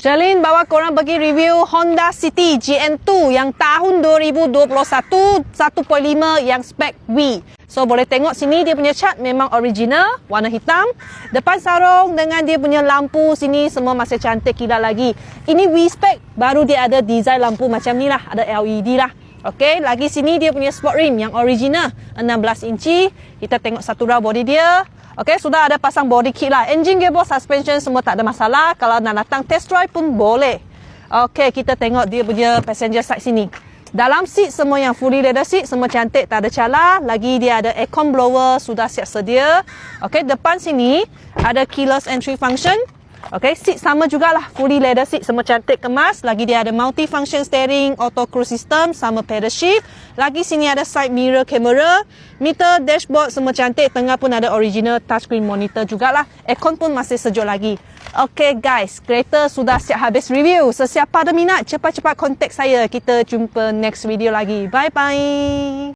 Sherlyn bawa korang pergi review Honda City GN2 yang tahun 2021 1.5 yang spek W. So boleh tengok sini dia punya cat memang original, warna hitam. Depan sarung dengan dia punya lampu sini semua masih cantik kilat lagi. Ini W spek, baru dia ada design lampu macam ni lah, ada LED lah. Okey, lagi sini dia punya sport rim yang original 16 inci. Kita tengok satu raw body dia. Okey, sudah ada pasang body kit lah. Engine, gearbox, suspension semua tak ada masalah. Kalau nak datang test drive pun boleh. Okey, kita tengok dia punya passenger side sini. Dalam seat semua yang fully leather seat, semua cantik, tak ada calar. Lagi dia ada aircon blower, sudah siap sedia. Okey, depan sini ada keyless entry function. Okey, seat sama jugalah, fully leather seat, semua cantik kemas. Lagi dia ada multi-function steering, auto cruise system, sama pedal shift. Lagi sini ada side mirror camera, meter, dashboard, semua cantik. Tengah pun ada original touchscreen monitor jugalah. Aircon pun masih sejuk lagi. Okey guys, kereta sudah siap habis review. Sesiapa ada minat, cepat-cepat kontak saya. Kita jumpa next video lagi. Bye-bye.